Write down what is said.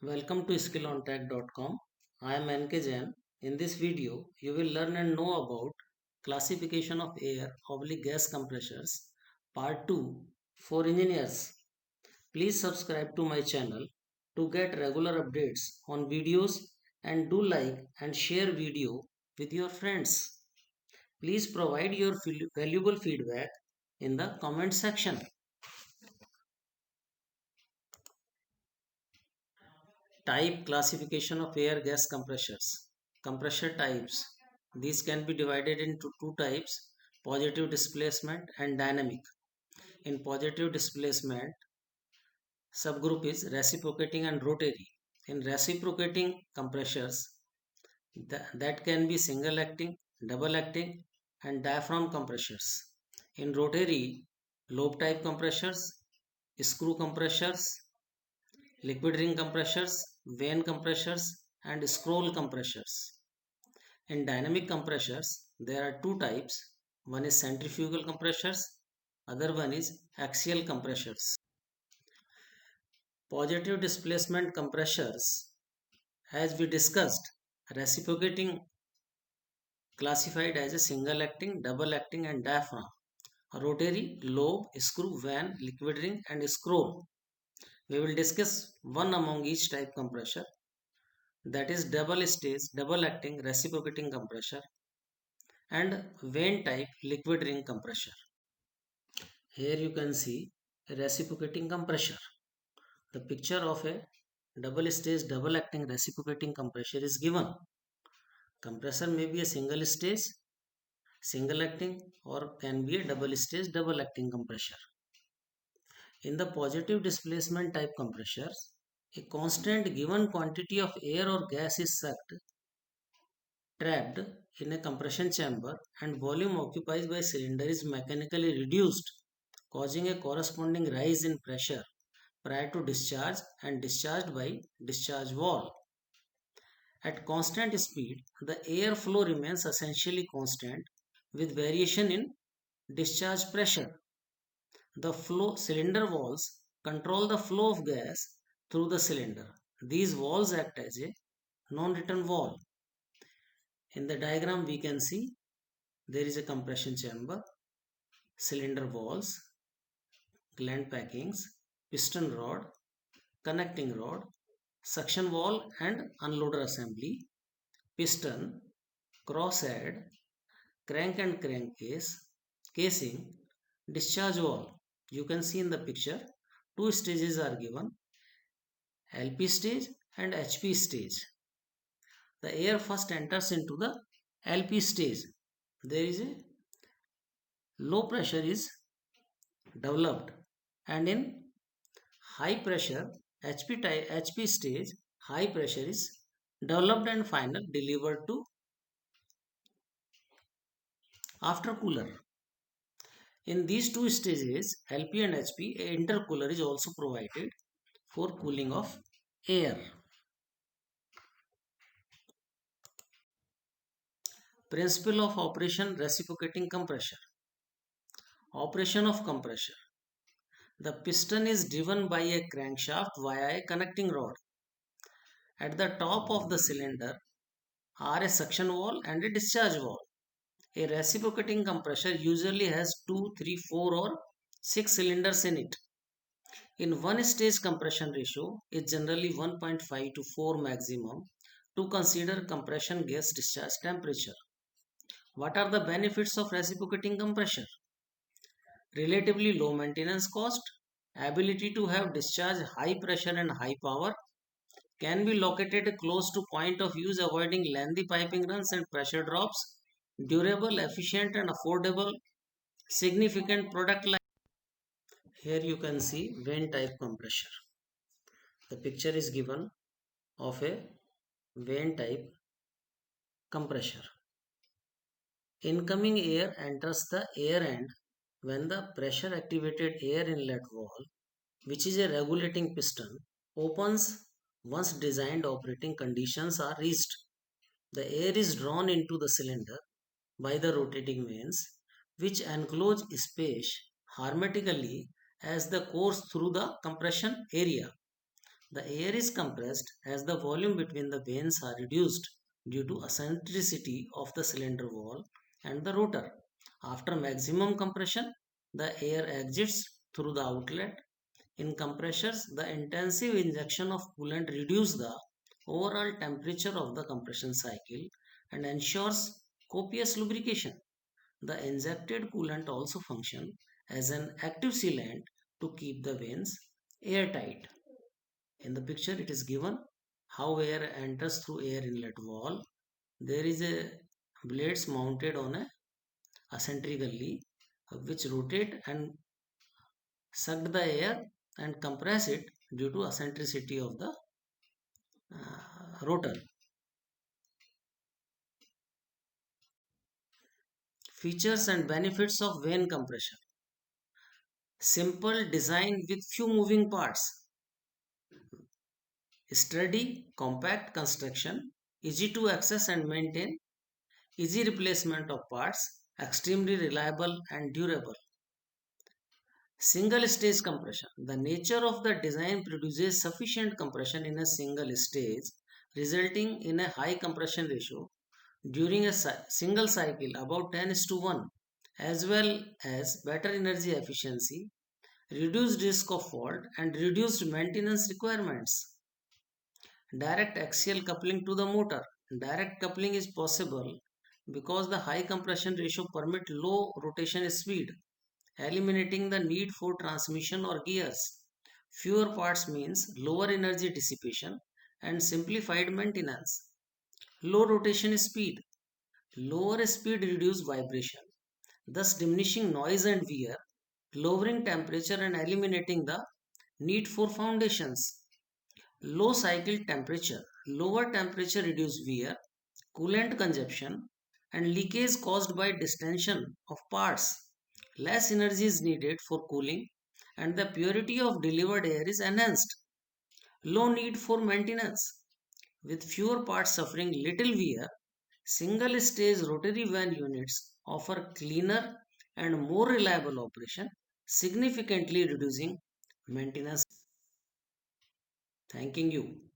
Welcome to skillontech.com. I am NK Jain. In this video, you will learn and know about classification of air oblique gas compressors, part 2 for engineers. Please subscribe to my channel to get regular updates on videos and do like and share video with your friends. Please provide your valuable feedback in the comment section. Type classification of air gas compressors. Compressor types. These can be divided into two types, positive displacement and dynamic. In positive displacement, subgroup is reciprocating and rotary. In reciprocating compressors, that can be single acting, double acting, and diaphragm compressors. In rotary, lobe type compressors, screw compressors, liquid ring compressors, vane compressors, and scroll compressors. In dynamic compressors, there are two types. One is centrifugal compressors, other one is axial compressors. Positive displacement compressors, as we discussed, reciprocating classified as a single acting, double acting, and diaphragm. Rotary, lobe, screw, vane, liquid ring, and scroll. We will discuss one among each type compressor, that is double stage, double acting, reciprocating compressor, and vane type liquid ring compressor. Here you can see a reciprocating compressor. The picture of a double stage double acting reciprocating compressor is given. Compressor may be a single stage, single acting, or can be a double stage double acting compressor. In the positive displacement type compressors, a constant given quantity of air or gas is sucked, trapped in a compression chamber, and volume occupied by cylinder is mechanically reduced, causing a corresponding rise in pressure prior to discharge and discharged by discharge valve. At constant speed, the air flow remains essentially constant with variation in discharge pressure. The flow cylinder valves control the flow of gas through the cylinder. These valves act as a non-return valve. In the diagram we can see there is a compression chamber, cylinder valves, gland packings, piston rod, connecting rod, suction valve and unloader assembly, piston, crosshead, crank and crankcase, casing, discharge valve. You can see in the picture two stages are given, LP stage and HP stage. The air first enters into the LP stage. There is a low pressure is developed, and in high pressure HP stage high pressure is developed and final delivered to after cooler. In these two stages LP and HP, a intercooler is also provided for cooling of air. Principle of operation reciprocating compressor. Operation of compressor. The piston is driven by a crankshaft via a connecting rod. At the top of the cylinder are a suction valve and a discharge valve. A reciprocating compressor usually has 2, 3, 4 or 6 cylinders in it. In one stage compression ratio is generally 1.5 to 4 maximum to consider compression gas discharge temperature. What are the benefits of reciprocating compressor? Relatively low maintenance cost, ability to have discharge high pressure and high power, can be located close to point of use avoiding lengthy piping runs and pressure drops, durable, efficient and affordable, significant product life. Here you can see vane type compressor. The picture is given of a vane type compressor. Incoming air enters the air end when the pressure activated air inlet valve, which is a regulating piston, opens once designed operating conditions are reached. The air is drawn into the cylinder by the rotating vanes, which enclose space hermetically as the course through the compression area. The air is compressed as the volume between the vanes are reduced due to eccentricity of the cylinder wall and the rotor. After maximum compression, the air exits through the outlet. In compressors, the intensive injection of coolant reduces the overall temperature of the compression cycle and ensures copious lubrication. The injected coolant also functions as an active sealant to keep the vanes airtight. In the picture, it is given how air enters through air inlet wall. There is a blades mounted on a eccentrically which rotate and suck the air and compress it due to eccentricity of the rotor. Features and benefits of vane compression. Simple design with few moving parts. Sturdy, compact construction. Easy to access and maintain. Easy replacement of parts. Extremely reliable and durable. Single stage compression. The nature of the design produces sufficient compression in a single stage, resulting in a high compression ratio during a single cycle about 10:1, as well as better energy efficiency, reduced risk of fault, and reduced maintenance requirements. Direct axial coupling to the motor. Direct coupling is possible because the high compression ratio permits low rotation speed, eliminating the need for transmission or gears. Fewer parts means lower energy dissipation and simplified maintenance. Low rotation speed. Lower speed reduces vibration, thus diminishing noise and wear, lowering temperature and eliminating the need for foundations. Low cycle temperature. Lower temperature reduces wear, coolant consumption, and leakage caused by distension of parts. Less energy is needed for cooling, and the purity of delivered air is enhanced. Low need for maintenance. With fewer parts suffering little wear, single stage rotary vane units offer cleaner and more reliable operation, significantly reducing maintenance. Thanking you.